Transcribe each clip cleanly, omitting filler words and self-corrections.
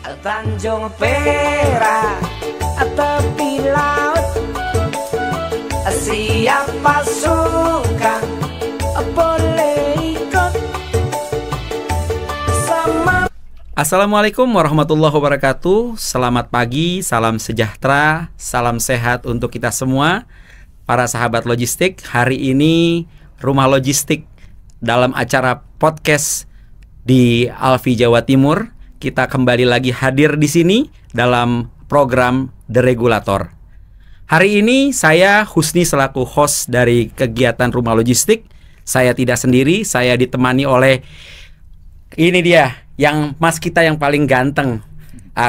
Tanjung Perak, tepi laut, siapa suka boleh ikut sama. Assalamualaikum warahmatullahi wabarakatuh. Selamat pagi, salam sejahtera, salam sehat untuk kita semua, para sahabat logistik. Hari ini Rumah Logistik dalam acara podcast di Alfi Jawa Timur, kita kembali lagi hadir di sini dalam program The Regulator. Hari ini saya Husni selaku host dari kegiatan Rumah Logistik. Saya tidak sendiri, saya ditemani oleh ini dia, yang mas kita yang paling ganteng,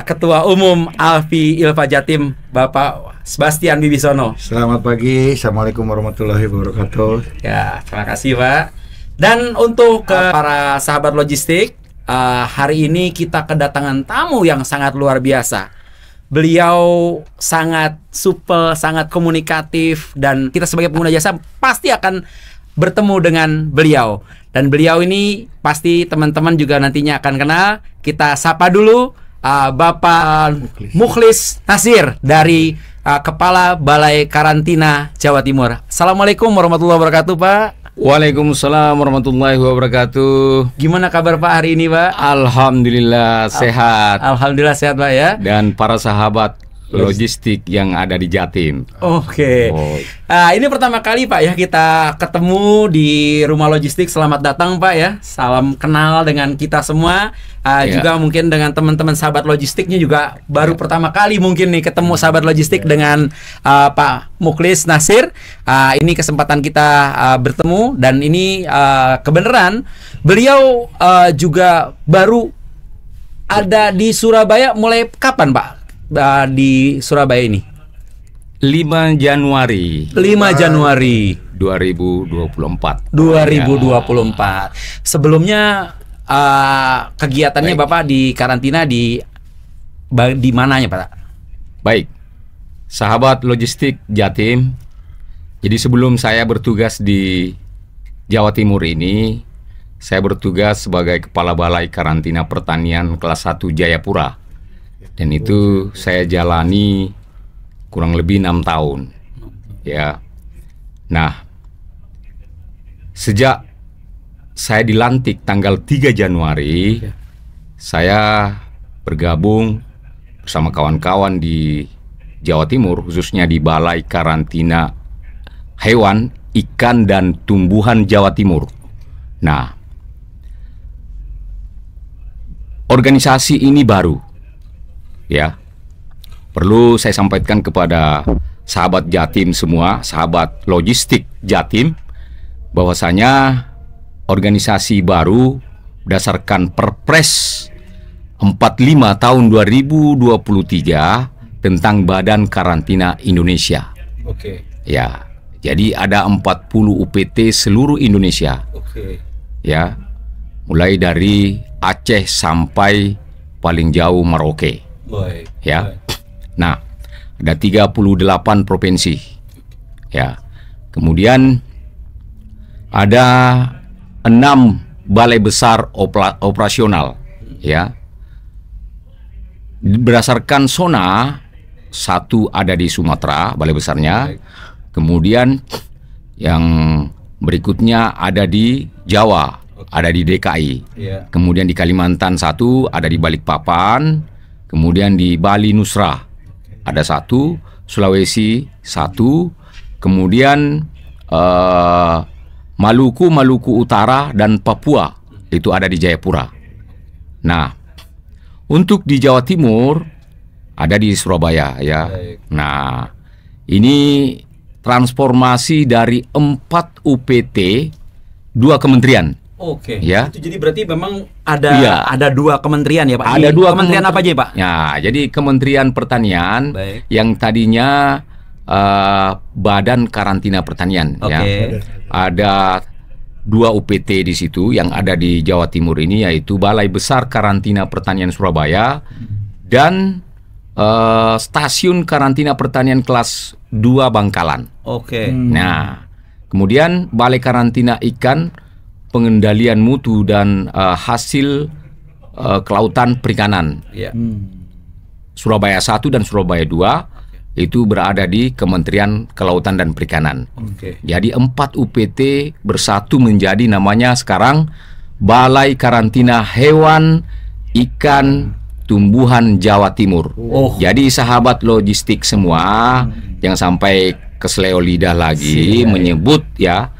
Ketua Umum Alfi Ilfa Jatim, Bapak Sebastian Bibisono. Selamat pagi, Assalamualaikum warahmatullahi wabarakatuh. Ya, terima kasih Pak. Dan untuk para sahabat logistik, hari ini kita kedatangan tamu yang sangat luar biasa. Beliau sangat supel, sangat komunikatif, dan kita sebagai pengguna jasa pasti akan bertemu dengan beliau. Dan beliau ini pasti teman-teman juga nantinya akan kenal. Kita sapa dulu Bapak Mukhlis Nasir dari Kepala Balai Karantina Jawa Timur. Assalamualaikum warahmatullahi wabarakatuh, Pak. Waalaikumsalam warahmatullahi wabarakatuh. Gimana kabar Pak hari ini, Pak? Alhamdulillah sehat. Alhamdulillah sehat, Pak ya. Dan para sahabat logistik yang ada di Jatim. Oke. Ini pertama kali Pak ya kita ketemu di Rumah Logistik. Selamat datang Pak ya. Salam kenal dengan kita semua. Juga mungkin dengan teman-teman sahabat logistiknya juga baru pertama kali mungkin nih ketemu sahabat logistik dengan Pak Mukhlis Nasir. Ini kesempatan kita bertemu, dan ini kebenaran beliau juga baru ada di Surabaya. Mulai kapan Pak di Surabaya ini? 5 Januari 2024. Sebelumnya kegiatannya Baik. Bapak di karantina di mananya Pak? Baik, sahabat logistik Jatim. Jadi sebelum saya bertugas di Jawa Timur ini, saya bertugas sebagai Kepala Balai Karantina Pertanian kelas 1 Jayapura. Dan itu saya jalani kurang lebih 6 tahun. Ya. Nah, sejak saya dilantik tanggal 3 Januari, saya bergabung bersama kawan-kawan di Jawa Timur, khususnya di Balai Karantina Hewan, Ikan, dan Tumbuhan Jawa Timur. Nah, organisasi ini baru. Ya, perlu saya sampaikan kepada sahabat Jatim semua, sahabat logistik Jatim, bahwasanya organisasi baru berdasarkan Perpres 45 tahun 2023 tentang Badan Karantina Indonesia. Oke. Ya, jadi ada 40 UPT seluruh Indonesia. Oke. Ya, mulai dari Aceh sampai paling jauh Merauke. Baik. Ya. Nah, ada 38 provinsi. Ya. Kemudian ada 6 balai besar operasional, ya. Berdasarkan zona, 1 ada di Sumatera, balai besarnya. Kemudian yang berikutnya ada di Jawa, ada di DKI. Kemudian di Kalimantan 1, ada di Balikpapan. Kemudian di Bali Nusra ada 1, Sulawesi 1, kemudian Maluku Utara dan Papua itu ada di Jayapura. Nah, untuk di Jawa Timur ada di Surabaya ya. Nah, ini transformasi dari 4 UPT 2 kementerian. Oke. Ya. Itu jadi berarti memang ada 2 kementerian ya Pak? Ada 2 kementerian apa aja Pak? Ya, jadi Kementerian Pertanian. Baik. Yang tadinya Badan Karantina Pertanian. Ya. Ada 2 UPT di situ yang ada di Jawa Timur ini, yaitu Balai Besar Karantina Pertanian Surabaya dan Stasiun Karantina Pertanian kelas 2 Bangkalan. Oke. Nah, kemudian Balai Karantina Ikan, Pengendalian Mutu dan Hasil Kelautan Perikanan. Ya. Surabaya 1 dan Surabaya 2 itu berada di Kementerian Kelautan dan Perikanan. Oke. Jadi 4 UPT bersatu menjadi namanya sekarang Balai Karantina Hewan, Ikan, Tumbuhan Jawa Timur. Oh. Jadi sahabat logistik semua jangan sampai keseleo lidah lagi menyebut ya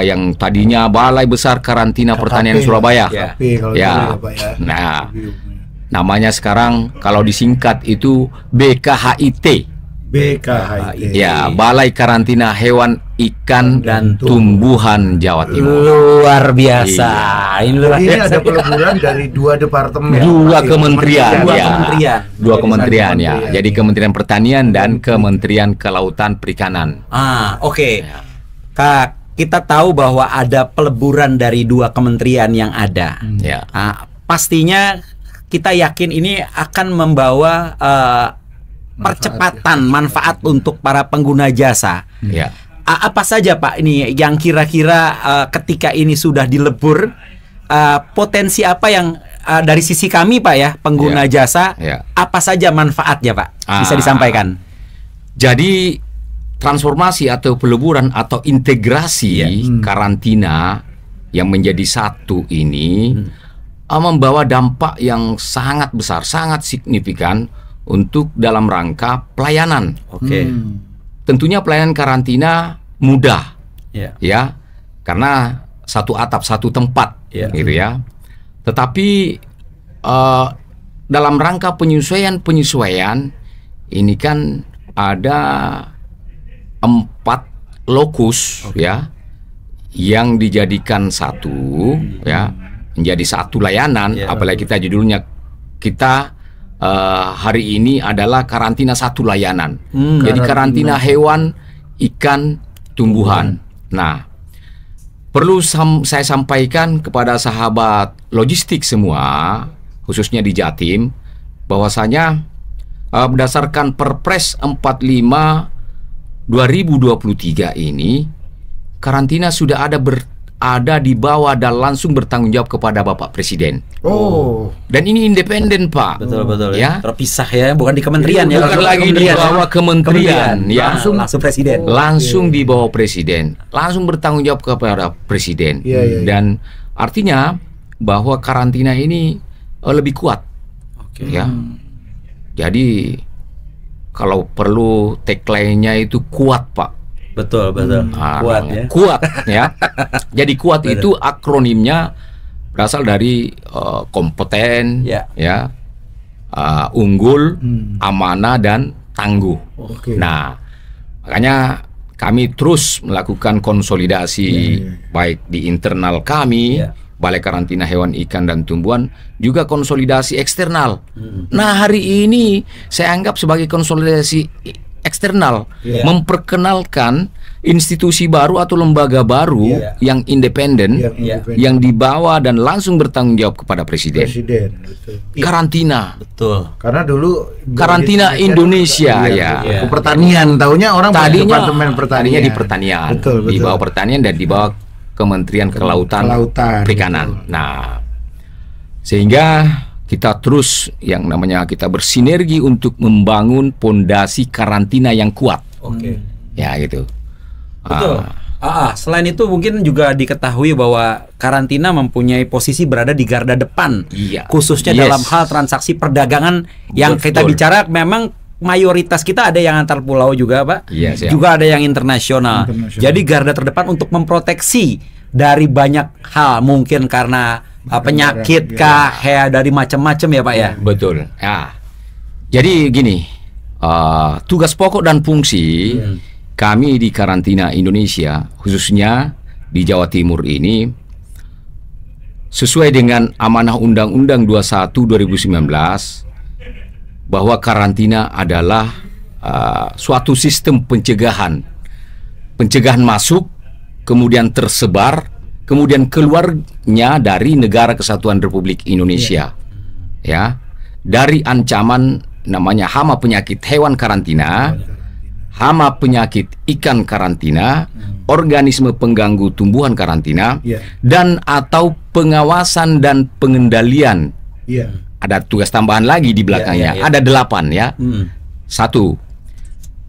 yang tadinya Balai Besar Karantina Pertanian Surabaya. Ya. Tapi kalau Ya. dulu Pak ya. Nah, namanya sekarang kalau disingkat itu BKHIT. BKHIT. Ya, Balai Karantina Hewan, Ikan dan Tumbuhan Jawa Timur. Luar biasa. Ini luar Jadi ini biasa. ada peleburan dari 2 departemen. Dua kementerian, Dua ya. kementerian. Dua kementerian ya. Kementerian. Jadi Kementerian Pertanian dan Kementerian Kelautan Perikanan. Oke. Kak, kita tahu bahwa ada peleburan dari 2 kementerian yang ada. Ya. Pastinya kita yakin ini akan membawa percepatan manfaat untuk para pengguna jasa. Ya. Apa saja Pak ini yang kira-kira ketika ini sudah dilebur, potensi apa yang dari sisi kami Pak ya pengguna Ya. jasa, Ya. apa saja manfaatnya Pak? Bisa Ah. disampaikan? Jadi transformasi atau peleburan atau integrasi karantina yang menjadi satu ini membawa dampak yang sangat besar, sangat signifikan untuk dalam rangka pelayanan. Oke. Tentunya pelayanan karantina mudah, Ya. ya, karena satu atap satu tempat, Ya. gitu ya. Tetapi dalam rangka penyesuaian ini kan ada 4 lokus, ya, yang dijadikan satu, ya, menjadi satu layanan. Ya. Apalagi kita judulnya kita hari ini adalah karantina satu layanan. Jadi karantina hewan, ikan, tumbuhan. Nah, perlu saya sampaikan kepada sahabat logistik semua, khususnya di Jatim, bahwasanya berdasarkan Perpres 45 2023 ini, karantina sudah ada di bawah dan langsung bertanggung jawab kepada Bapak Presiden. Oh. Dan ini independen, Pak. Betul Ya. Terpisah ya, bukan di kementerian ya. Bukan Kalau lagi di kementerian, bawah kementerian, ya. Langsung presiden. Langsung di bawah presiden, langsung bertanggung jawab kepada presiden. Iya, iya, iya. Dan artinya bahwa karantina ini lebih kuat, Oke. ya. Jadi kalau perlu tagline-nya itu kuat, Pak. Betul. Kuat ya. Kuat, ya. Jadi kuat itu akronimnya berasal dari kompeten, Ya. unggul, amanah dan tangguh. Oke. Nah, makanya kami terus melakukan konsolidasi baik di internal kami, Ya. Balai Karantina Hewan, Ikan dan Tumbuhan, juga konsolidasi eksternal. Nah, hari ini saya anggap sebagai konsolidasi eksternal, Ya. memperkenalkan institusi baru atau lembaga baru Ya. yang independen, Yang Ya. independen. yang dibawa dan langsung bertanggung jawab kepada presiden. Betul. Karantina. Betul. Karena dulu Karantina Indonesia, iya, ya. ke pertanian, taunya orang Tadinya departemen pertanian. tadinya di pertanian, Betul, di betul. bawah pertanian dan di bawah Kementerian Kelautan, Perikanan. betul. Nah, sehingga kita terus yang namanya kita bersinergi untuk membangun pondasi karantina yang kuat, Oke. ya gitu. Betul. Selain itu mungkin juga diketahui bahwa karantina mempunyai posisi berada di garda depan, Iya. khususnya Yes. dalam hal transaksi perdagangan yang Betul. kita bicara. Memang mayoritas kita ada yang antar pulau juga, Pak. Iya, siap. Juga ada yang internasional. Internasional. Jadi garda terdepan untuk memproteksi dari banyak hal, mungkin karena penyakit kah, ya dari macam-macam ya, Pak ya. Betul. Ya. Jadi gini, tugas pokok dan fungsi kami di Karantina Indonesia, khususnya di Jawa Timur ini, sesuai dengan amanah Undang-Undang 21 2019, bahwa karantina adalah suatu sistem pencegahan masuk, kemudian tersebar, kemudian keluarnya dari negara kesatuan Republik Indonesia, ya, dari ancaman namanya hama penyakit hewan karantina, hama penyakit ikan karantina, organisme pengganggu tumbuhan karantina, Ya. dan atau pengawasan dan pengendalian Iya. Ada tugas tambahan lagi di belakangnya. Iya. Ada 8 ya. 1.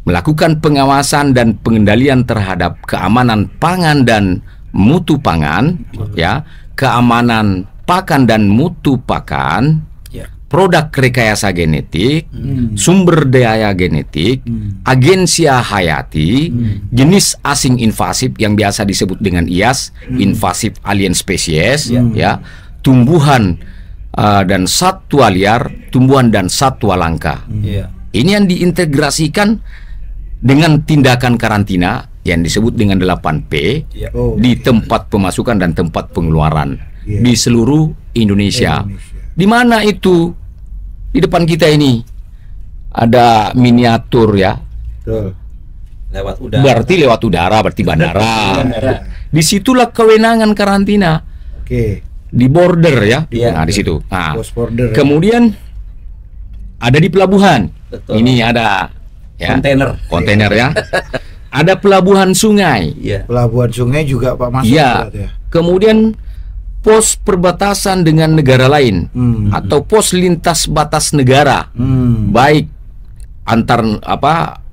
Melakukan pengawasan dan pengendalian terhadap keamanan pangan dan mutu pangan, ya, keamanan pakan dan mutu pakan, Ya. produk rekayasa genetik, sumber daya genetik, agensia hayati, jenis asing invasif yang biasa disebut dengan IAS, invasif alien species, ya, tumbuhan dan satwa liar, tumbuhan dan satwa langka. Iya. Ini yang diintegrasikan dengan tindakan karantina yang disebut dengan 8P Iya. Oh, di tempat pemasukan dan tempat pengeluaran Iya. di seluruh Indonesia. Di mana itu? Di depan kita ini ada miniatur ya. betul. Lewat udara. Berarti lewat udara, berarti bandara. Disitulah kewenangan karantina Oke. di border ya. Iya. Nah, di situ. Nah, Pos border. kemudian ada di pelabuhan. Betul. Ini ada ya, Kontainer. ya. Ada pelabuhan sungai. Iya. Pelabuhan sungai juga Pak masuk Iya. berarti ya. Kemudian pos perbatasan dengan negara lain atau pos lintas batas negara, baik antar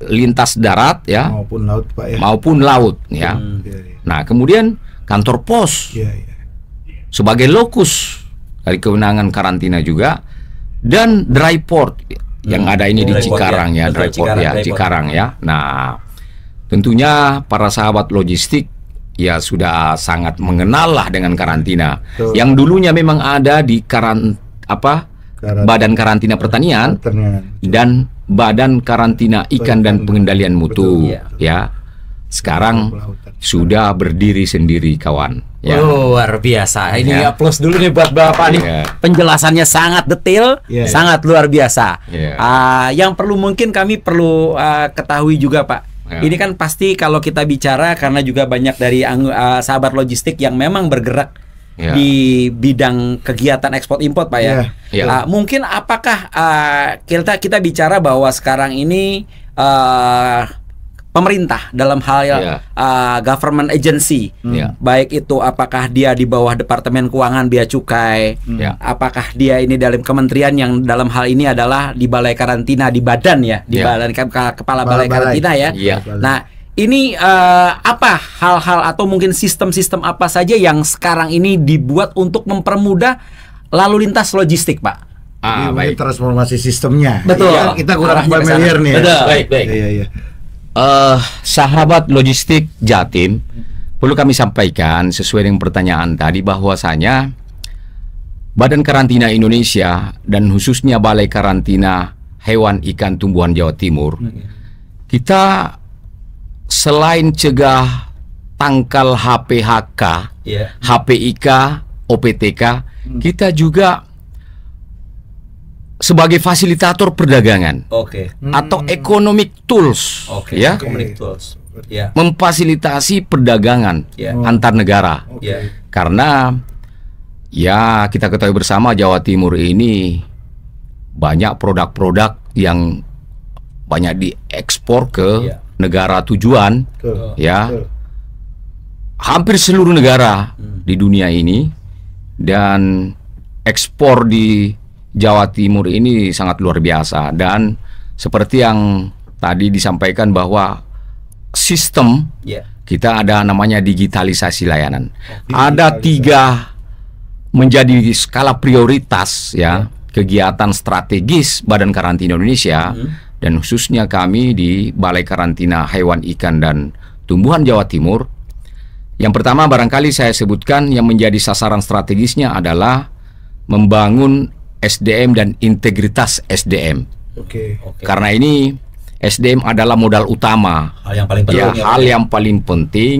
lintas darat ya Maupun laut Pak ya. maupun laut ya. Iya, iya. Nah, kemudian kantor pos Iya, iya. sebagai lokus dari kewenangan karantina juga, dan dry port yang ada ini di Dry port, Cikarang ya. ya, Betul, dry port ya, dry port. Cikarang ya. Nah, tentunya para sahabat logistik ya sudah sangat mengenal lah dengan karantina. Betul. Yang dulunya memang ada di Karantina. Badan Karantina Pertanian Pertanian. dan Badan Karantina Ikan dan Pengendalian Mutu Betul. ya. Sekarang Kelautan. sudah berdiri sendiri kawan ya. Luar biasa. Ini Ya. plus dulu nih buat Bapak nih. Iya. Penjelasannya sangat detail, Iya. sangat luar biasa. Iya. Yang perlu mungkin kami perlu ketahui juga, Pak. Ya. Ini kan pasti kalau kita bicara karena juga banyak dari sahabat logistik yang memang bergerak Ya. di bidang kegiatan ekspor impor, Pak ya. Ya. Ya. Mungkin apakah kita bicara bahwa sekarang ini pemerintah dalam hal Ya. government agency, Ya. baik itu apakah dia di bawah Departemen Keuangan Bea Cukai, Ya. apakah dia ini dalam kementerian yang dalam hal ini adalah di Balai Karantina, di badan ya, di Ya. badan kepala Balai Karantina ya. Iya. Nah, ini apa hal-hal atau mungkin sistem-sistem apa saja yang sekarang ini dibuat untuk mempermudah lalu lintas logistik, Pak? Ini Baik. transformasi sistemnya. Betul. Iya, kita kurang Arahnya ke sana. familiar nih. Ya. Betul. Baik, baik. Iya, iya. Sahabat logistik Jatim, perlu kami sampaikan sesuai dengan pertanyaan tadi bahwasanya Badan Karantina Indonesia dan khususnya Balai Karantina Hewan Ikan Tumbuhan Jawa Timur, kita selain cegah tangkal HPHK, Iya. HPIK, OPTK, kita juga sebagai fasilitator perdagangan Oke. atau economic tools, Oke. ya, Community tools. Ya. memfasilitasi perdagangan Ya. antar negara. Ya. Karena ya kita ketahui bersama Jawa Timur ini banyak produk-produk yang banyak diekspor ke Ya. negara tujuan, Betul. ya, Betul. hampir seluruh negara di dunia ini, dan ekspor di Jawa Timur ini sangat luar biasa. Dan seperti yang tadi disampaikan bahwa sistem Ya. kita ada namanya digitalisasi layanan. Ada 3 menjadi skala prioritas ya, kegiatan strategis Badan Karantina Indonesia dan khususnya kami di Balai Karantina Hewan Ikan dan Tumbuhan Jawa Timur. Yang pertama barangkali saya sebutkan yang menjadi sasaran strategisnya adalah membangun SDM dan integritas SDM. Oke. Karena ini SDM adalah modal utama, Hal yang paling penting. ya, hal yang paling penting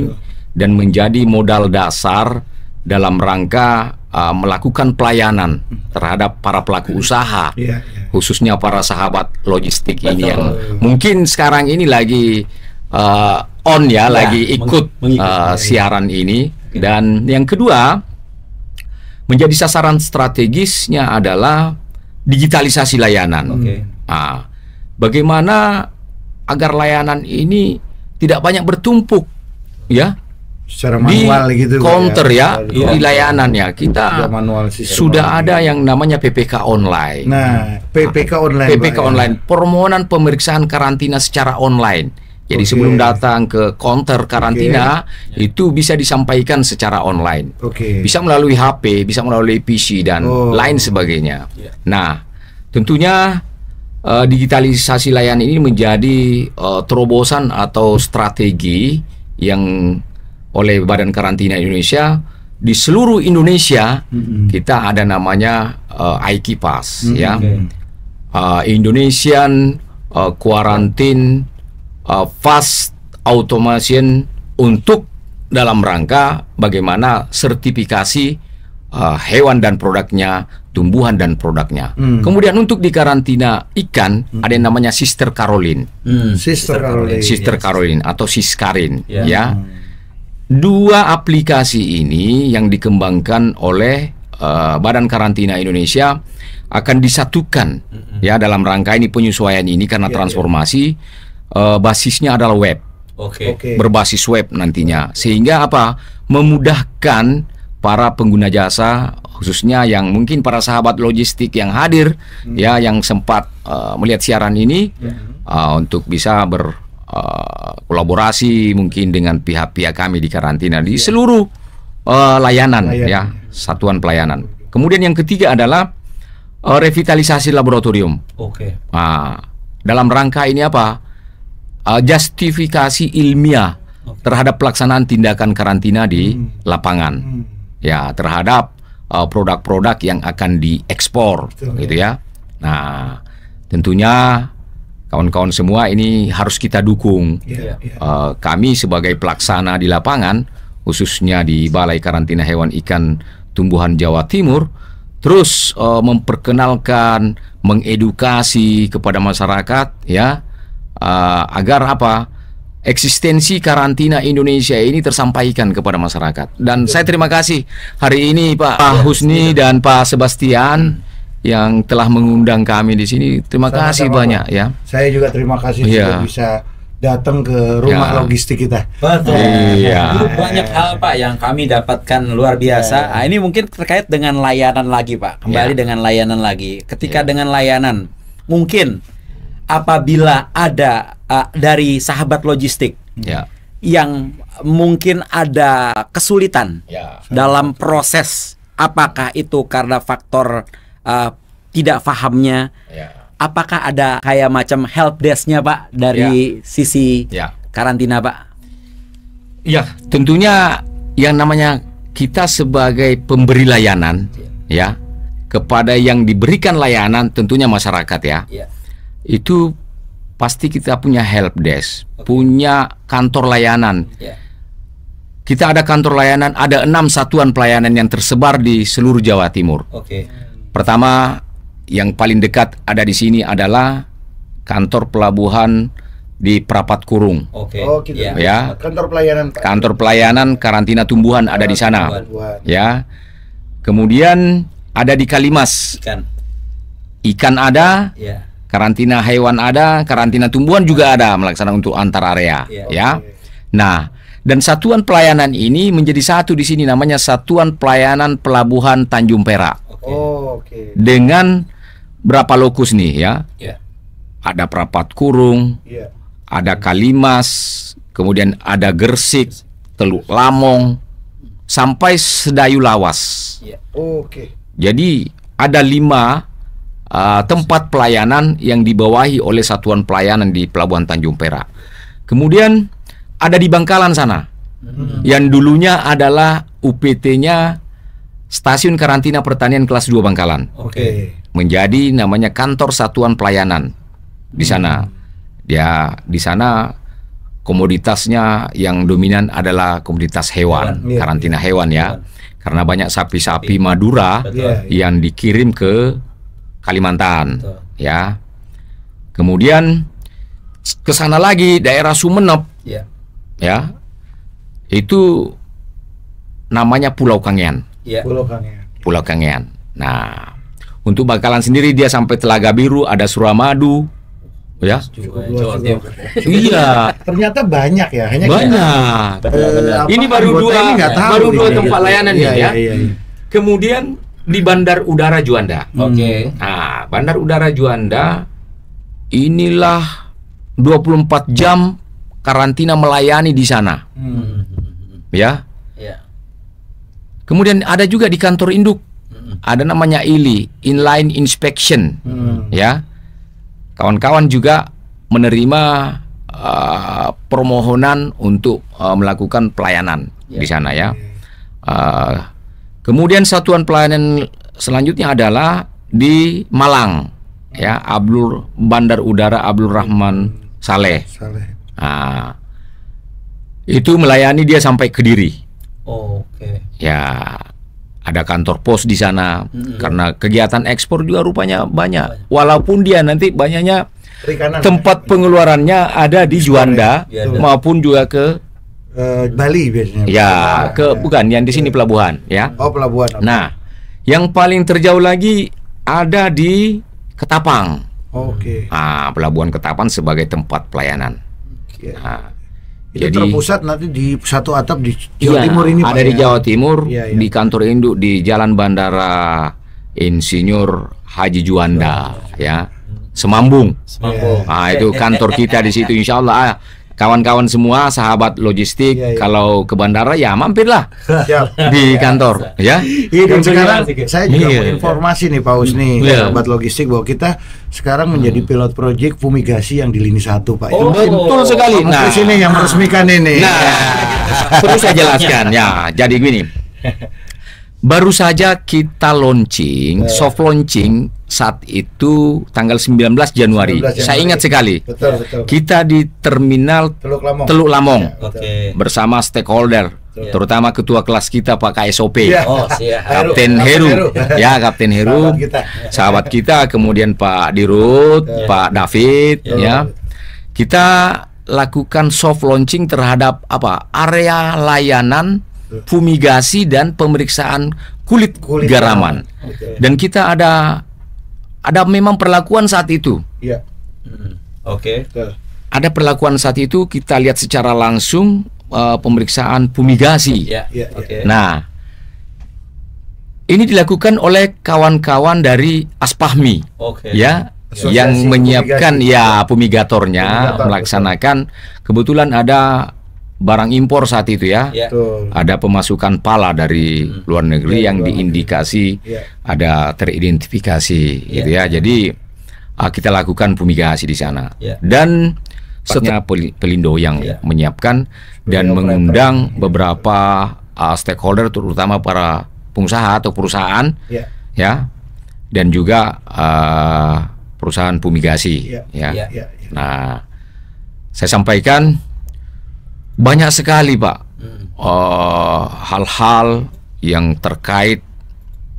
dan menjadi modal dasar dalam rangka melakukan pelayanan terhadap para pelaku usaha, Iya, iya. khususnya para sahabat logistik ini yang mungkin sekarang ini lagi on ya, lagi ikut mengikut. siaran ini. Dan yang kedua menjadi sasaran strategisnya adalah digitalisasi layanan. Oke. Nah, bagaimana agar layanan ini tidak banyak bertumpuk, ya, secara di manual gitu counter ya, Di di layanan ya. Kita manual sistem sudah manual. ada yang namanya PPK online. Nah, PPK online. PPK Pak, online, permohonan pemeriksaan karantina secara online. Jadi Oke. sebelum datang ke counter karantina itu bisa disampaikan secara online. Oke. Bisa melalui HP, bisa melalui PC dan lain sebagainya. Nah, tentunya digitalisasi layanan ini menjadi terobosan atau strategi yang oleh Badan Karantina Indonesia. Di seluruh Indonesia kita ada namanya IKIPAS ya, Indonesian Quarantine Fast Automation, untuk dalam rangka bagaimana sertifikasi hewan dan produknya, tumbuhan dan produknya. Kemudian untuk di karantina ikan ada yang namanya Sister Caroline. Sister Caroline. Sister Caroline atau Siskarin ya. Dua aplikasi ini yang dikembangkan oleh Badan Karantina Indonesia akan disatukan ya dalam rangka ini penyesuaian ini karena transformasi. Basisnya adalah web. Oke. Berbasis web nantinya, sehingga apa, memudahkan para pengguna jasa, khususnya yang mungkin para sahabat logistik yang hadir ya, yang sempat melihat siaran ini untuk bisa berkolaborasi mungkin dengan pihak-pihak kami di karantina di seluruh layanan ya, satuan pelayanan. Kemudian yang ketiga adalah revitalisasi laboratorium. Oke. Nah, dalam rangka ini apa? Justifikasi ilmiah terhadap pelaksanaan tindakan karantina di lapangan, ya, terhadap produk-produk yang akan diekspor, gitu ya. Nah, tentunya kawan-kawan semua ini harus kita dukung. Kami sebagai pelaksana di lapangan, khususnya di Balai Karantina Hewan Ikan Tumbuhan Jawa Timur, terus memperkenalkan, mengedukasi kepada masyarakat, ya. Agar apa, eksistensi karantina Indonesia ini tersampaikan kepada masyarakat. Dan saya terima kasih hari ini Pak Husni dan Pak Sebastian yang telah mengundang kami di sini. Terima kasih banyak Pak. ya. Saya juga terima kasih sudah bisa datang ke rumah logistik kita. Betul. Iya. Itu banyak hal Pak yang kami dapatkan luar biasa. Nah, ini mungkin terkait dengan layanan lagi Pak. Kembali dengan layanan lagi. Ketika dengan layanan, mungkin apabila ada dari sahabat logistik yang mungkin ada kesulitan dalam proses, apakah itu karena faktor tidak pahamnya, apakah ada kayak macam help desk-nya Pak dari sisi karantina Pak? Ya, tentunya yang namanya kita sebagai pemberi layanan ya, kepada yang diberikan layanan tentunya masyarakat ya. Itu pasti kita punya help desk, punya kantor layanan. Kita ada kantor layanan, ada 6 satuan pelayanan yang tersebar di seluruh Jawa Timur. Pertama, yang paling dekat ada di sini adalah kantor pelabuhan di Prapat Kurung. Gitu. Ya. Kantor pelayanan Pak. Kantor pelayanan karantina tumbuhan ada di sana. Ya. Kemudian ada di Kalimas. Ikan ada. Karantina hewan ada, karantina tumbuhan juga ada, melaksanakan untuk antar area, ya. Nah, dan satuan pelayanan ini menjadi satu di sini, namanya Satuan Pelayanan Pelabuhan Tanjung Perak. Dengan berapa lokus nih ya? Ada Prapat Kurung, ada Kalimas, kemudian ada Gersik, Teluk Lamong, sampai Sedayu Lawas. Jadi ada 5 tempat pelayanan yang dibawahi oleh satuan pelayanan di Pelabuhan Tanjung Perak. Kemudian ada di Bangkalan sana, yang dulunya adalah UPT-nya Stasiun Karantina Pertanian Kelas 2 Bangkalan. Menjadi namanya Kantor Satuan Pelayanan di sana. Ya, di sana komoditasnya yang dominan adalah komoditas hewan, karantina hewan ya. Karena banyak sapi-sapi Madura yang dikirim ke Kalimantan, ya. Kemudian ke sana lagi daerah Sumeneb, ya. Itu namanya Pulau Kangean. Pulau Kangean. Nah, untuk Bangkalan sendiri dia sampai Telaga Biru, ada Suramadu, ya. Cukup luas juga. Iya, Ternyata banyak ya, hanya banyak. Ini baru anggota dua, ini nggak tahu baru dua ini. tempat layanan Iya, ini ya. iya. Kemudian di Bandar Udara Juanda. Oke. Nah, Bandar Udara Juanda inilah 24 jam karantina melayani di sana. Ya. Ya. Kemudian ada juga di kantor induk. Ada namanya ILI, Inline Inspection. Ya. Kawan-kawan juga menerima permohonan untuk melakukan pelayanan di sana ya. Kemudian satuan pelayanan selanjutnya adalah di Malang ya, Bandar Udara Abdul Rahman Saleh. Nah, itu melayani dia sampai Kediri. Oke. Ya, ada kantor pos di sana karena kegiatan ekspor juga rupanya banyak. Walaupun dia nanti banyaknya Perikanan, tempat pengeluarannya ada di Juanda ya. maupun juga ke Bali biasanya. ya ke bukan yang di sini pelabuhan ya. Oh, pelabuhan. Nah, yang paling terjauh lagi ada di Ketapang. Oke. Nah, pelabuhan Ketapang sebagai tempat pelayanan. Nah, Itu jadi terpusat nanti di satu atap di Jawa iya, Timur ini, Pak, ada di ya? Jawa Timur Iya, iya. di kantor induk di Jalan Bandara Insinyur Haji Juanda ya, Semambung. Semangkuk. Nah, itu kantor kita di situ, insya Allah. Kawan-kawan semua, sahabat logistik, Iya, iya. kalau ke bandara ya mampirlah Siap. di kantor, ya. Iya, dan sekarang saya juga Iya. mau informasi nih Pak Usni, Iya. sahabat logistik, bahwa kita sekarang menjadi pilot project fumigasi yang di lini 1, Pak. Oh, Betul sekali. Nah, sini yang meresmikan ini. Nah, perlu saya jelaskan ya. Jadi gini, baru saja kita launching, soft launching saat itu tanggal 19 Januari. 19 Saya ingat sekali. Betul, betul. Kita di terminal Teluk Lamong Ya, betul. Oke. bersama stakeholder, terutama ketua kelas kita Pak KSOP. Iya. Oh, siap. Kapten Heru, ya Kapten Heru, Sahabat kita. kemudian Pak Dirut, Pak David, ya. Kita lakukan soft launching terhadap area layanan fumigasi dan pemeriksaan kulit garaman. Oke. Dan kita ada memang perlakuan saat itu. Iya. Oke. Betul. Ada perlakuan saat itu, kita lihat secara langsung pemeriksaan fumigasi. Ya. Iya, Oke. Nah, ini dilakukan oleh kawan-kawan dari Aspahmi, Oke. ya, Asosiasi yang menyiapkan fumigasi. ya fumigatornya, Fumigator, melaksanakan. Kebetulan ada barang impor saat itu ya. Ya. Betul. Ada pemasukan pala dari luar negeri Iya, yang luar negeri. diindikasi, Iya. ada teridentifikasi, gitu ya. Jadi kita lakukan fumigasi di sana. Iya. Dan setelah Pelindo yang Iya. menyiapkan dan Beliau mengundang operator. beberapa stakeholder, terutama para pengusaha atau perusahaan, Iya. ya, dan juga perusahaan fumigasi, Iya. ya. Iya. Iya. Nah, saya sampaikan banyak sekali Pak hal-hal yang terkait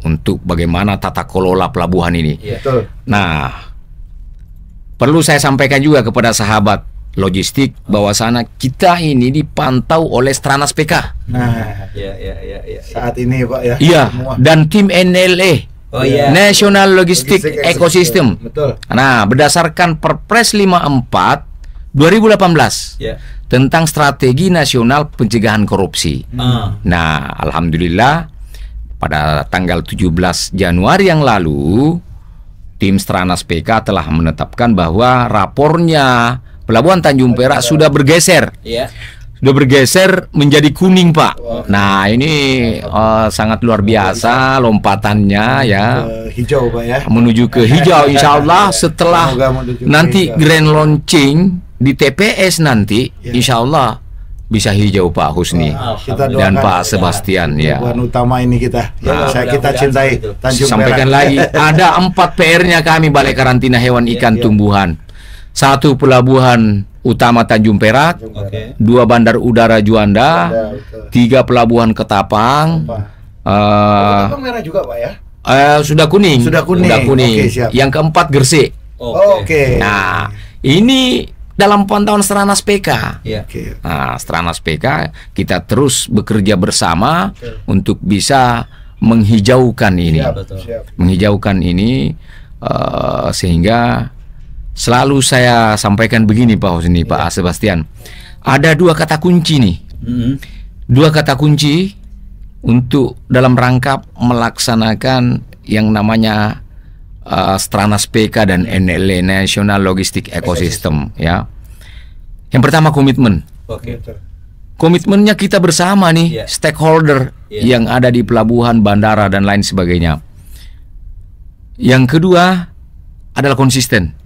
untuk bagaimana tata kelola pelabuhan ini. Iya. Betul. Nah, perlu saya sampaikan juga kepada sahabat logistik bahwa sana kita ini dipantau oleh Stranas PK. Nah, Ya, ya, ya, ya. saat ini Pak ya. Iya, semua. dan tim NLE, Oh iya. National Logistic Ecosystem. Betul. Nah, berdasarkan Perpres 54 2018 Ya. tentang Strategi Nasional Pencegahan Korupsi. Ah. Nah, alhamdulillah pada tanggal 17 Januari yang lalu tim Stranas PK telah menetapkan bahwa rapornya Pelabuhan Tanjung Perak sudah bergeser. Iya. Sudah bergeser menjadi kuning, Pak. Nah, ini sangat luar biasa lompatannya ya. Hijau Pak ya. Menuju ke hijau, insya Allah setelah Semoga menuju ke nanti hijau. grand launching di TPS nanti, Ya. insya Allah bisa hijau Pak Husni Kita dan doakan Pak Sebastian ya. pelabuhan utama ini kita. Ya, Kita mudah-mudahan cintai seperti itu. Tanjung Sampaikan Perak. lagi, ada 4 PR-nya kami Balai Karantina Hewan Ikan Ya. Tumbuhan. 1 pelabuhan utama Tanjung Perak, Oke. 2 bandar udara Juanda, Betul. 3 pelabuhan Ketapang, Ketapang merah juga Pak ya. sudah kuning. Sudah kuning. Oke, siap. Yang keempat Gresik. Oke. Nah, ini dalam pantauan Stranas PK. Iya. Oke. Nah, Stranas PK kita terus bekerja bersama untuk bisa menghijaukan ini. Siap, Betul. siap. Menghijaukan ini sehingga selalu saya sampaikan begini Pak Husni, Pak Sebastian. Ada 2 kata kunci nih. 2 kata kunci untuk dalam rangka melaksanakan yang namanya Stranas PK dan NLE, National Logistic Ecosystem, ya. Yang pertama komitmen. Komitmennya kita bersama nih, stakeholder yang ada di pelabuhan, bandara dan lain sebagainya. Yang kedua adalah konsisten.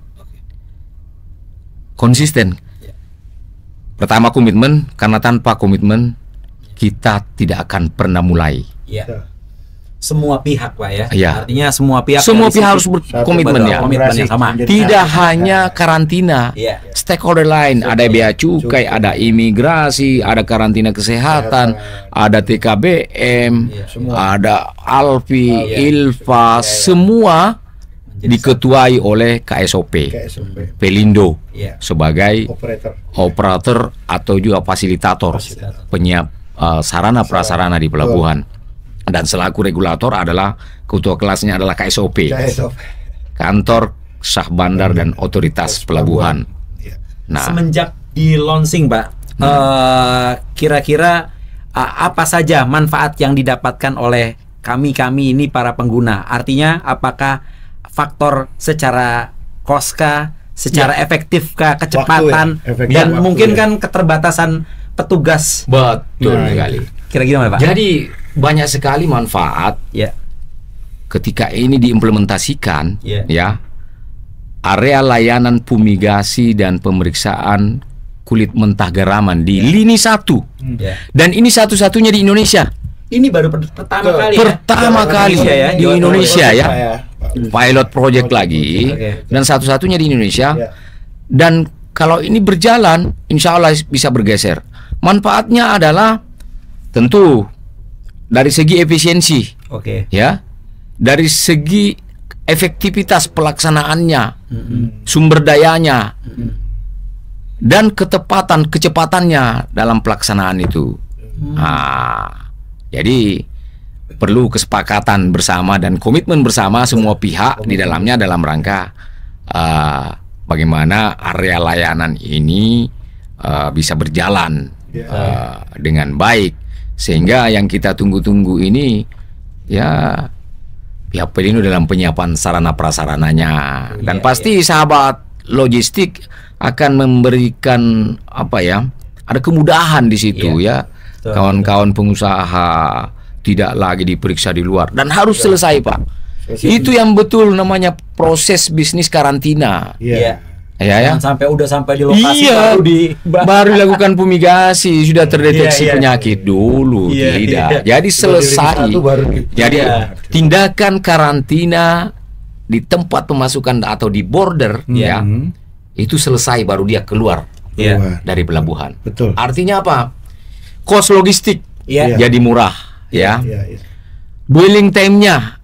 Pertama komitmen, karena tanpa komitmen kita tidak akan pernah mulai. Semua pihak Pak ya. Artinya semua pihak harus berkomitmen ya. Komitmen yang sama. Tidak hanya karantina. Stakeholder lain, ada bea cukai, ada imigrasi, ada karantina kesehatan, ada TKBM, ada Alfi, Ilva, semua diketuai oleh KSOP, Pelindo sebagai operator atau juga fasilitator penyiap sarana prasarana di pelabuhan. Dan selaku regulator adalah ketua kelasnya adalah KSOP, Kantor Sah Bandar dan Otoritas Pelabuhan. Nah, semenjak di launching Pak, kira-kira apa saja manfaat yang didapatkan oleh kami ini para pengguna? Artinya apakah faktor secara cost-kah, secara efektif-kah, kecepatan, dan mungkin kan keterbatasan petugas. Betul sekali. Kira-kira Pak? Jadi banyak sekali manfaat ketika ini diimplementasikan, ya. Area layanan fumigasi dan pemeriksaan kulit mentah garaman di lini 1. Dan ini satu-satunya di Indonesia. Ini baru pertama kali ya di Indonesia ya. Pilot project lagi dan satu-satunya di Indonesia. Dan kalau ini berjalan, insya Allah bisa bergeser. Manfaatnya adalah tentu dari segi efisiensi, ya, dari segi efektivitas pelaksanaannya, sumber dayanya, dan kecepatannya dalam pelaksanaan itu. Nah, jadi perlu kesepakatan bersama dan komitmen bersama semua pihak di dalamnya dalam rangka bagaimana area layanan ini bisa berjalan dengan baik. Sehingga yang kita tunggu-tunggu ini ya pihak Pelindo dalam penyiapan sarana prasarananya. Dan pasti sahabat logistik akan memberikan ada kemudahan di situ ya. Kawan-kawan pengusaha tidak lagi diperiksa di luar dan harus selesai Pak. Itu yang betul namanya proses bisnis karantina. Ya. Sampai di lokasi baru dilakukan fumigasi, sudah terdeteksi penyakit dulu, tidak. Jadi selesai. Jadi tindakan karantina di tempat pemasukan atau di border itu selesai baru dia keluar dari pelabuhan. Betul. Artinya apa? Cost logistik jadi murah, Dwelling time-nya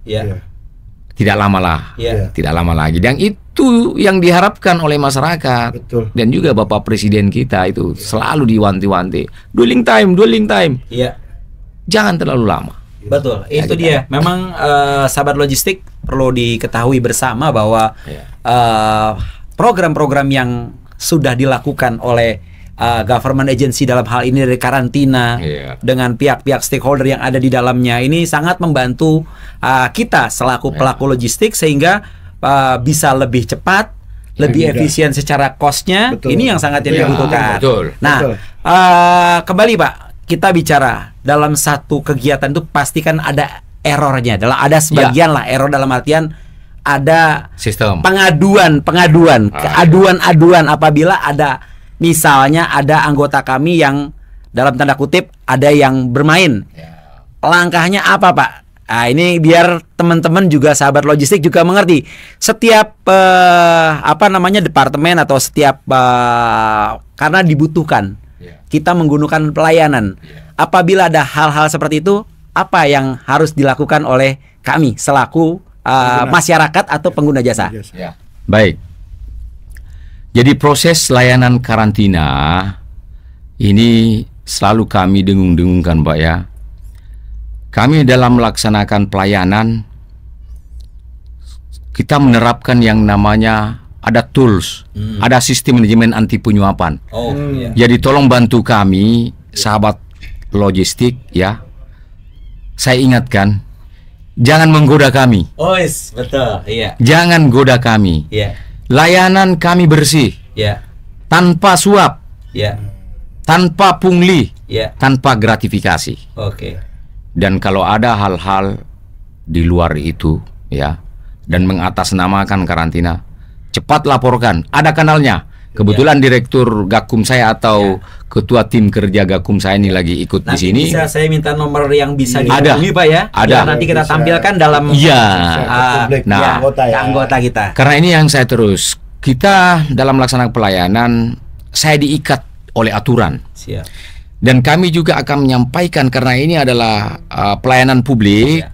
tidak lama lagi. Dan itu yang diharapkan oleh masyarakat. Betul. Dan juga Bapak Presiden kita itu selalu diwanti-wanti. Dwelling time. Jangan terlalu lama. Betul, itu dia. Memang sahabat logistik perlu diketahui bersama bahwa program-program yang sudah dilakukan oleh government agency dalam hal ini dari karantina dengan pihak-pihak stakeholder yang ada di dalamnya ini sangat membantu kita selaku pelaku logistik sehingga bisa lebih cepat, lebih efisien secara cost-nya. Ini yang sangat dibutuhkan. Nah, kembali Pak, kita bicara dalam satu kegiatan itu pasti kan ada errornya. Ada sebagian lah error dalam artian ada sistem pengaduan apabila ada misalnya ada anggota kami yang dalam tanda kutip ada yang bermain. Langkahnya apa Pak? Nah, ini biar teman-teman juga sahabat logistik juga mengerti. Setiap departemen atau setiap karena dibutuhkan kita menggunakan pelayanan. Apabila ada hal-hal seperti itu, apa yang harus dilakukan oleh kami selaku masyarakat atau pengguna jasa? Baik. Jadi proses layanan karantina ini selalu kami dengung-dengungkan Pak ya. Kami dalam melaksanakan pelayanan kita menerapkan yang namanya ada tools, ada sistem manajemen anti penyuapan. Oh, iya. Jadi tolong bantu kami, sahabat logistik ya. Saya ingatkan, jangan menggoda kami. Oh, betul. Iya. Jangan goda kami. Iya. Layanan kami bersih, Iya. tanpa suap, Iya. tanpa pungli, Iya. tanpa gratifikasi. Oke. Dan kalau ada hal-hal di luar itu ya, dan mengatasnamakan karantina, cepat laporkan. Ada kanalnya. Kebetulan Direktur Gakum saya atau Ketua Tim Kerja Gakum saya ini lagi ikut di Nanti sini. bisa saya minta nomor yang bisa Ada. dihubungi, Pak ya. Ada. Ya, nanti kita Bisa. tampilkan dalam Iya. Publik, Nah, ya, anggota ke ya. anggota kita. Karena ini yang saya terus, kita dalam melaksanakan pelayanan, saya diikat oleh aturan. Siap. Dan kami juga akan menyampaikan, karena ini adalah pelayanan publik, Iya.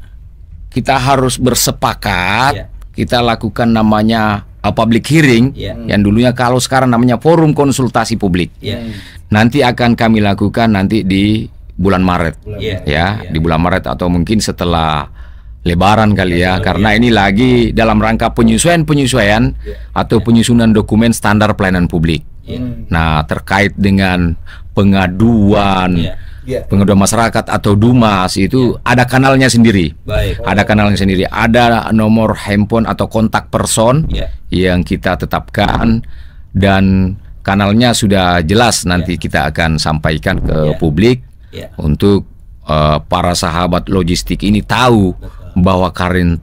kita harus bersepakat, Iya. kita lakukan namanya public hearing, Iya. yang dulunya kalau sekarang namanya forum konsultasi publik. Iya. Nanti akan kami lakukan nanti di bulan Maret, Iya. ya, Iya. di bulan Maret atau mungkin setelah Lebaran kali ya, karena iya. ini lagi dalam rangka penyesuaian atau penyusunan dokumen standar pelayanan publik. Iya. Nah, terkait dengan pengaduan, Iya. Iya. pengaduan masyarakat atau Dumas itu ada kanalnya sendiri. Baik. Ada kanalnya sendiri, ada nomor handphone atau kontak person Iya. yang kita tetapkan, dan kanalnya sudah jelas, nanti kita akan sampaikan ke Iya. publik Iya. untuk para sahabat logistik ini tahu bahwa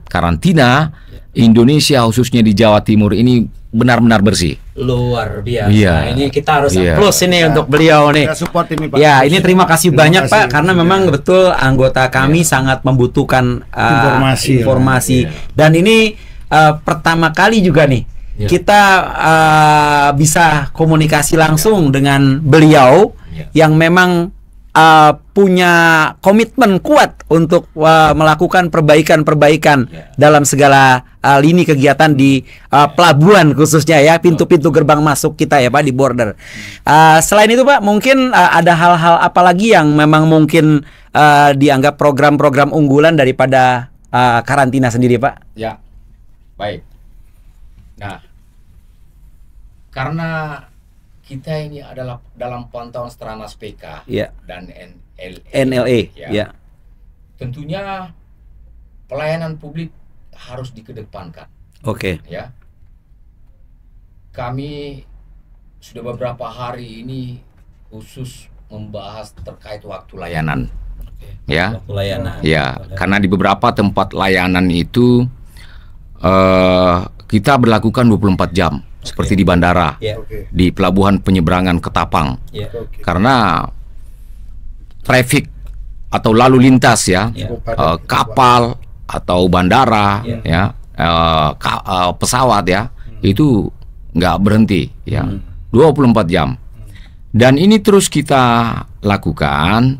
karantina Indonesia khususnya di Jawa Timur ini benar-benar bersih. Luar biasa. Iya. Ini kita harus Iya. plus ini untuk beliau nih. Kita support ini, Pak. Ya, ini terima kasih Terima banyak kasih. Pak, karena memang betul anggota kami sangat membutuhkan Informasi. Dan ini pertama kali juga nih kita bisa komunikasi langsung dengan beliau yang memang punya komitmen kuat untuk melakukan perbaikan-perbaikan dalam segala lini kegiatan di pelabuhan khususnya ya, pintu-pintu gerbang masuk kita ya Pak di border. Selain itu Pak, mungkin ada hal-hal apa lagi yang memang mungkin dianggap program-program unggulan daripada karantina sendiri Pak? Ya, baik. Nah, karena kita ini adalah dalam pantauan Stranas PK Ya. dan NLA, ya. ya. Tentunya pelayanan publik harus dikedepankan, Oke. ya. Kami sudah beberapa hari ini khusus membahas terkait waktu layanan, ya. Waktu layanan. Ya, karena di beberapa tempat layanan itu kita berlakukan 24 jam, seperti di bandara, Ya. Oke. di pelabuhan penyeberangan Ketapang. Ya. Oke. Karena traffic atau lalu lintas ya, Ya. kapal atau bandara Ya. ya, pesawat ya, itu nggak berhenti ya, 24 jam. Dan ini terus kita lakukan,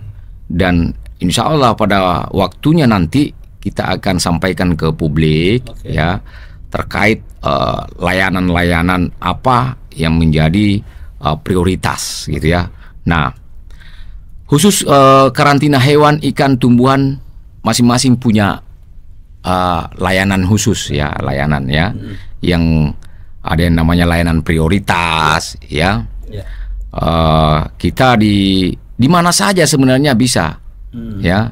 dan insya Allah pada waktunya nanti kita akan sampaikan ke publik Oke. ya, terkait layanan-layanan apa yang menjadi prioritas gitu ya. Nah, khusus karantina hewan, ikan, tumbuhan, masing-masing punya layanan khusus ya, layanan ya, yang ada yang namanya layanan prioritas ya. Ya. Kita di mana saja sebenarnya bisa ya.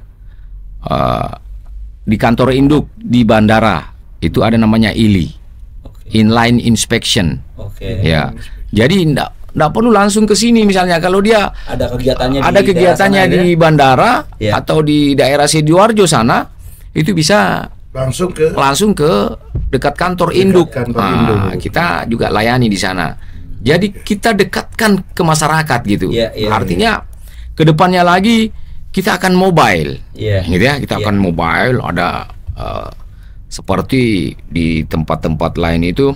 Di kantor induk di bandara itu ada namanya ILI, inline inspection Oke. ya. Jadi nggak perlu langsung ke sini, misalnya kalau dia Ada kegiatannya ada di kegiatannya daerah sana, di ya? bandara Ya. atau di daerah Sidoarjo sana, itu bisa langsung ke dekat kantor Dekat induk. kantor Nah, induk. kita juga layani di sana. Jadi kita dekatkan ke masyarakat gitu. Iya, iya, Artinya kedepannya lagi kita akan mobile, Iya. gitu ya. Kita Iya. akan mobile. Ada seperti di tempat-tempat lain itu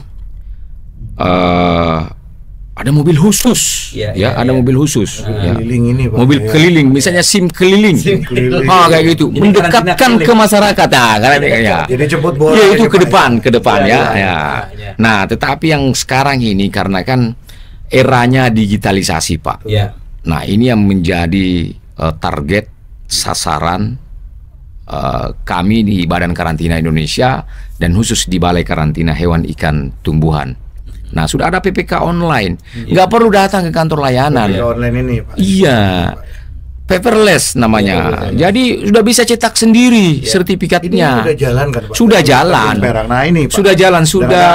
ada mobil khusus, Iya, ya. iya, Ada iya. mobil khusus, ya. keliling ini, Pak. Mobil Ya. keliling, misalnya SIM keliling, keliling. kayak gitu, Jadi mendekatkan karantina ke masyarakat. Nah, karena ya. Jadi jemput bola. Ya, itu aja, ke Pak. depan Ya, ya, ya, ya. ya. Nah, tetapi yang sekarang ini karena kan eranya digitalisasi, Pak. Ya. Nah, ini yang menjadi target sasaran kami di Badan Karantina Indonesia dan khusus di Balai Karantina Hewan, Ikan, Tumbuhan. Nah, sudah ada PPK online. Nggak perlu datang ke kantor layanan. PPK online ini, Pak. Iya. Paperless namanya. Jadi sudah bisa cetak sendiri sertifikatnya. Ini sudah jalan kan, Pak? Sudah jalan. Nah, ini Pak. Sudah jalan, sudah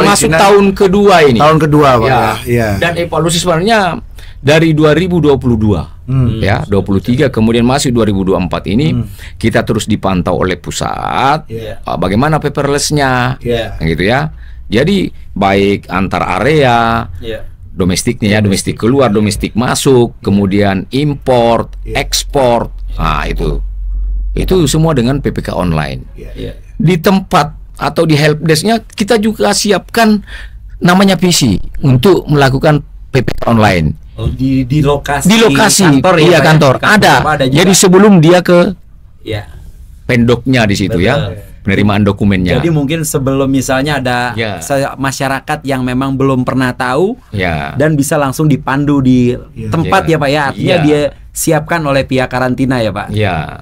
masuk tahun kedua ini. Tahun kedua, Pak. Ya. Ya. Dan evaluasi sebenarnya dari 2022 ya, 23 kemudian masih 2024 ini kita terus dipantau oleh pusat. Bagaimana paperless-nya? Gitu ya. Jadi baik antar area, domestiknya ya, domestik keluar, domestik masuk, kemudian import, ekspor. Nah, itu semua dengan PPK online. Di tempat atau di helpdesk-nya kita juga siapkan namanya PC untuk melakukan PPK online. Di lokasi. Di lokasi kantor, iya, Pak, kantor. Ada. Jadi sebelum dia ke pendoknya di situ ya, penerimaan dokumennya. Jadi mungkin sebelum misalnya ada masyarakat yang memang belum pernah tahu dan bisa langsung dipandu di tempat ya Pak ya. Artinya dia siapkan oleh pihak karantina ya Pak.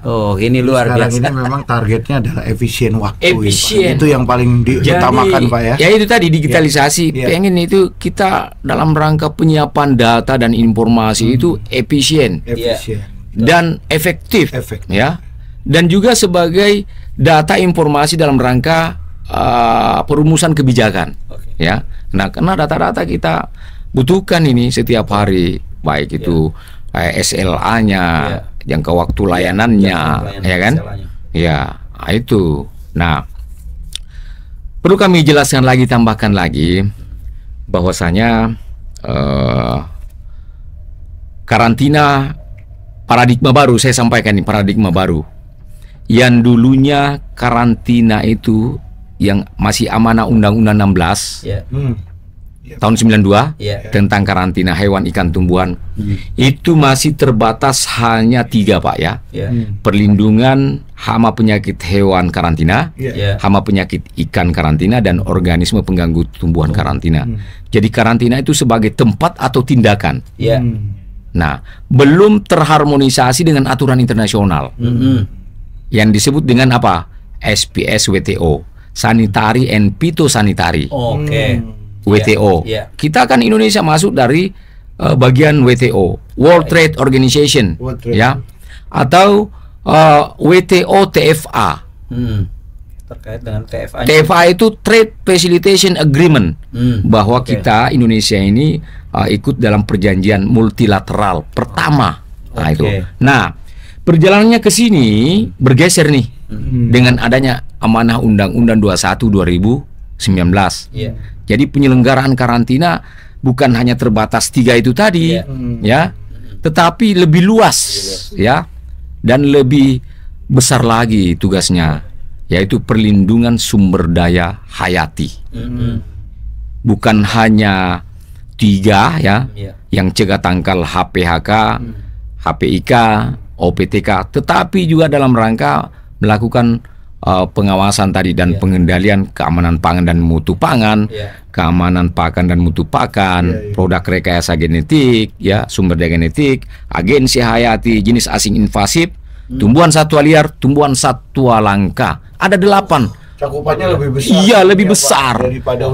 Oh, ini luar biasa. Sekarang ini memang targetnya adalah efisien waktu. Efisien. Itu yang paling diutamakan Pak ya. Ya itu tadi digitalisasi. Pengen itu kita dalam rangka penyiapan data dan informasi itu efisien. Dan efektif. Ya. Dan juga sebagai data informasi dalam rangka perumusan kebijakan. Ya. Nah, karena data-data kita butuhkan ini setiap hari, baik itu SLA-nya, jangka waktu layanannya, ya kan? Ya, itu. Nah, perlu kami jelaskan lagi, tambahkan lagi bahwasanya karantina paradigma baru, saya sampaikan nih, paradigma baru. Yang dulunya karantina itu yang masih amanah Undang-Undang 16 tahun 92 tentang karantina hewan, ikan, tumbuhan, itu masih terbatas hanya 3 Pak ya. Perlindungan hama penyakit hewan karantina, hama penyakit ikan karantina, dan organisme pengganggu tumbuhan karantina. Jadi karantina itu sebagai tempat atau tindakan. Nah, belum terharmonisasi dengan aturan internasional. Yang disebut dengan apa? SPS WTO, Sanitary and Phytosanitary. WTO. Kita kan Indonesia masuk dari bagian WTO, World Trade Organization, ya, atau WTO TFA. Terkait dengan TFA. TFA itu Trade Facilitation Agreement, bahwa kita Indonesia ini ikut dalam perjanjian multilateral pertama. Nah itu. Nah, perjalanannya ke sini bergeser nih dengan adanya amanah Undang-Undang 21 2019. Jadi penyelenggaraan karantina bukan hanya terbatas 3 itu tadi, ya, tetapi lebih luas, ya, dan lebih besar lagi tugasnya, yaitu perlindungan sumber daya hayati. Bukan hanya 3 ya, yang cegah tangkal HPHK, HPIK, OPTK, tetapi juga dalam rangka melakukan pengawasan tadi dan pengendalian keamanan pangan dan mutu pangan, keamanan pakan dan mutu pakan, produk rekayasa genetik, ya, sumber daya genetik, agensi hayati, jenis asing invasif, tumbuhan satwa liar, tumbuhan satwa langka. Ada 8. Cakupannya lebih besar. Iya, lebih besar.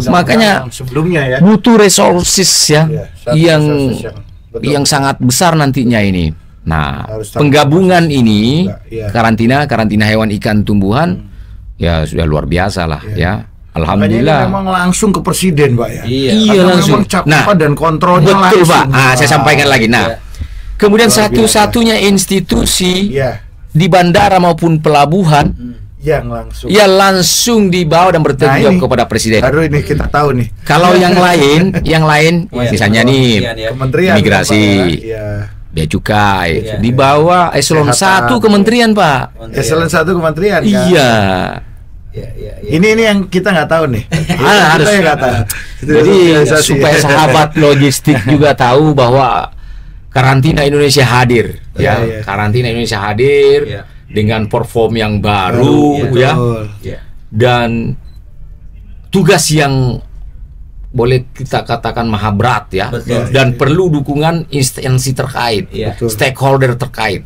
Makanya sebelumnya ya. butuh resources ya, yang sangat besar nantinya ini. Nah, penggabungan ini karantina hewan, ikan, tumbuhan ya sudah luar biasa lah ya. Alhamdulillah. Memang langsung ke presiden, Pak ya. Iya langsung. Nah, dan kontrolnya betul langsung. Pak. Saya sampaikan lagi. Nah, kemudian satu-satunya institusi di bandara maupun pelabuhan yang langsung dibawa dan bertanggung jawab kepada presiden. Baru ini kita tahu nih. Kalau yang lain misalnya nih Kementerian Imigrasi, Bea Cukai, di bawah eselon 1 kementerian, Pak. Eselon 1 kementerian. Iya. Ini yang kita nggak tahu nih. Harus. Jadi supaya sahabat logistik juga tahu bahwa karantina Indonesia hadir, ya. Karantina Indonesia hadir dengan perform yang baru, ya. Dan tugas yang boleh kita katakan maha berat ya, dan perlu dukungan instansi terkait, stakeholder terkait,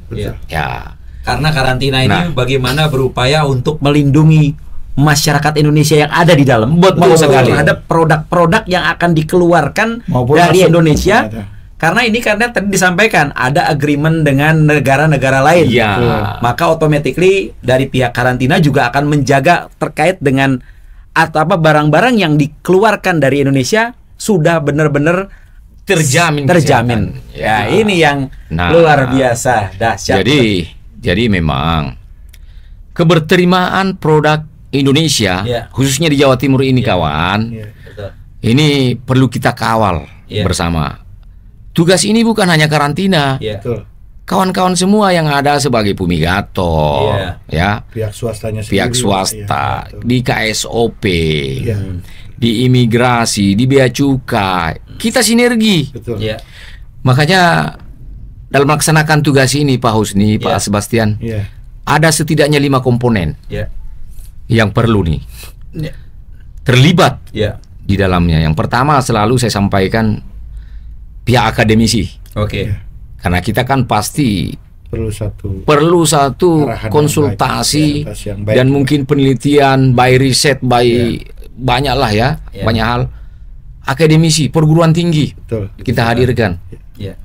ya. Karena karantina ini bagaimana berupaya untuk melindungi masyarakat Indonesia yang ada di dalam, Betul sekali. terhadap produk-produk yang akan dikeluarkan Maupun dari masuk. Indonesia. Ada. Karena ini karena tadi disampaikan ada agreement dengan negara-negara lain. Iya. Maka automatically dari pihak karantina juga akan menjaga terkait dengan atau apa barang-barang yang dikeluarkan dari Indonesia sudah benar-benar Terjamin terjamin. kesehatan. Ya, ini yang Nah, luar biasa dahsyat. Jadi memang keberterimaan produk Indonesia, Ya. khususnya di Jawa Timur ini, kawan, Iya. Betul. ini perlu kita kawal Ya. bersama. Tugas ini bukan hanya karantina, Ya. Betul. kawan-kawan semua yang ada sebagai fumigator, Iya. ya, Pihak swastanya sendiri. pihak Pak. swasta, Iya, betul. di KSOP, Iya. di imigrasi, di bea cukai, kita sinergi. Betul. Ya. Makanya dalam melaksanakan tugas ini, Pak Husni, Ya. Pak Sebastian, Iya. ada setidaknya 5 komponen Ya. yang perlu nih Ya. terlibat Ya. di dalamnya. Yang pertama selalu saya sampaikan pihak akademisi, Oke. Ya. karena kita kan pasti Perlu satu. satu Arahan yang konsultasi baik, orientasi yang baik dan juga. mungkin penelitian, by riset, by banyak lah ya, Ya. banyak hal. Akademisi, perguruan tinggi Betul. kita hadirkan. Ya.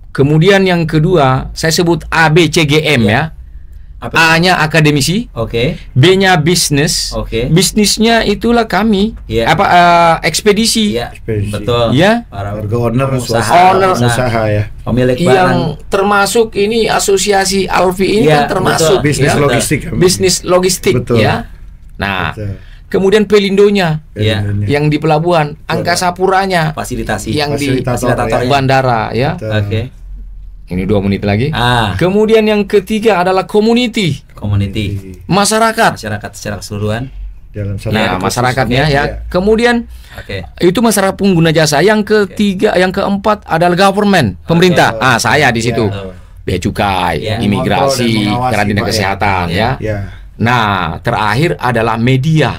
Kemudian yang kedua saya sebut ABCGM ya. Apa? A-nya akademisi, Oke. B-nya bisnis. Oke. Bisnisnya itulah kami. Ya. Apa ekspedisi Ya. Ekspedisi. Betul. Ya. Para Warga owner, pengusaha, swasta, Owner. usaha ya. pemilik barang. yang termasuk ini asosiasi Alfi ini Ya, kan termasuk betul. Bisnis ya. logistik. Bisnis logistik Betul. ya. Nah, Betul. kemudian Pelindonya Ya. yang di pelabuhan, Angkasa Puranya Fasilitasi. yang di Fasilitator, ya. bandara ya. Betul. Oke. Ini 2 menit lagi. Ah, Kemudian yang ketiga adalah community, community. masyarakat. Masyarakat secara keseluruhan. Dalam satu Nah, ekosistem. masyarakatnya ya. Iya. Kemudian Oke. itu masyarakat pengguna jasa. Yang ketiga, yang keempat adalah government, pemerintah. Saya di situ. Ya. Bea cukai, Ya. imigrasi, Mengontrol dan mengawasi, karantina Pak, ya. kesehatan ya. Ya. Nah, terakhir adalah media.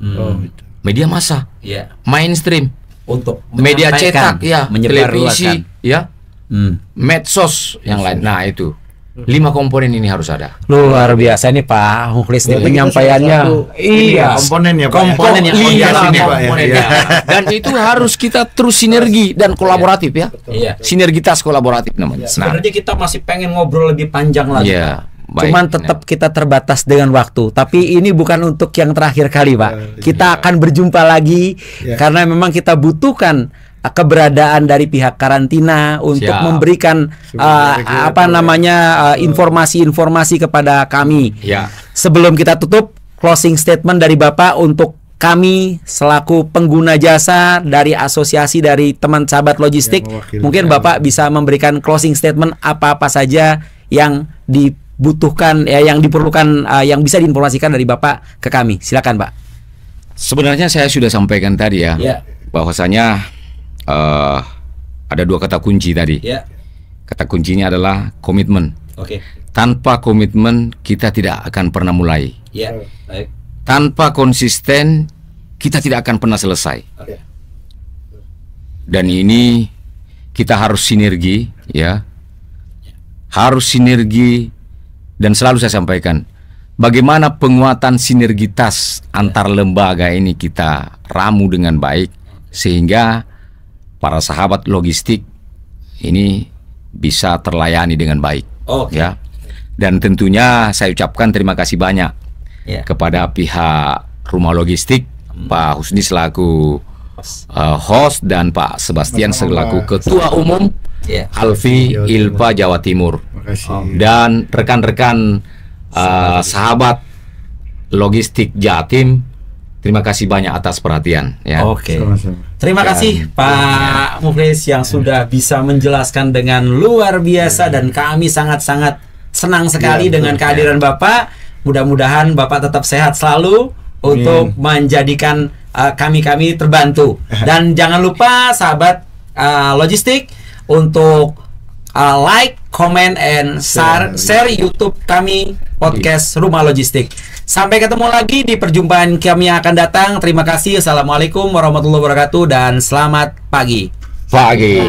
Oh, Hmm. gitu. Media massa, Ya. mainstream, Untuk media menyampaikan, cetak ya, televisi menyebarluaskan. ya, Hmm. medsos yang lain. Nah, itu 5 komponen ini harus ada. Luar biasa ini Pak Mukhlis nih Berarti kita penyampaiannya. salah satu ini ya, komponen ya, Pak, ya? Komponen yang Iya, organ sini, ini, Pak, ya. komponennya. Dan itu harus kita terus sinergi dan kolaboratif ya. Iya. Sinergitas kolaboratif namanya. Nah, Sebenarnya kita masih pengen ngobrol lebih panjang lagi. iya, baik. Cuman tetap kita terbatas dengan waktu. Tapi ini bukan untuk yang terakhir kali, Pak. Kita akan berjumpa lagi Ya. karena memang kita butuhkan keberadaan dari pihak karantina untuk Siap. memberikan Sebagai apa regulator, namanya informasi-informasi kepada kami. Ya. Sebelum kita tutup, closing statement dari Bapak untuk kami selaku pengguna jasa dari asosiasi dari teman sahabat logistik. Yang mewakili Mungkin kami. Bapak bisa memberikan closing statement apa-apa saja yang dibutuhkan ya, yang diperlukan, yang bisa diinformasikan dari Bapak ke kami. Silakan, Pak. Sebenarnya saya sudah sampaikan tadi ya, Ya. bahwasanya ada 2 kata kunci tadi. Ya. Kata kuncinya adalah komitmen. Oke. Tanpa komitmen kita tidak akan pernah mulai. Ya. Baik. Tanpa konsisten kita tidak akan pernah selesai. Oke. Dan ini kita harus sinergi ya. Harus sinergi dan selalu saya sampaikan bagaimana penguatan sinergitas antar lembaga ini kita ramu dengan baik sehingga para sahabat logistik ini bisa terlayani dengan baik. Oke. Ya. Dan tentunya saya ucapkan terima kasih banyak Ya. kepada pihak Rumah Logistik, Pak Husni selaku host dan Pak Sebastian Sama-sama, selaku Pak. Ketua Umum Ya. Alfi Jawa Timur. Ilpa Jawa Timur. Terima kasih. Dan rekan-rekan sahabat logistik Jatim, terima kasih banyak atas perhatian ya. Oke. Sama-sama. Terima kasih Pak Mukhlis yang sudah bisa menjelaskan dengan luar biasa dan kami sangat-sangat senang sekali Ya, dengan betul. kehadiran Bapak. Mudah-mudahan Bapak tetap sehat selalu untuk menjadikan kami-kami terbantu. Dan jangan lupa sahabat logistik untuk like, comment, and share YouTube kami podcast Rumah Logistik. Sampai ketemu lagi di perjumpaan kami yang akan datang. Terima kasih. Assalamualaikum warahmatullahi wabarakatuh dan selamat pagi. Pagi.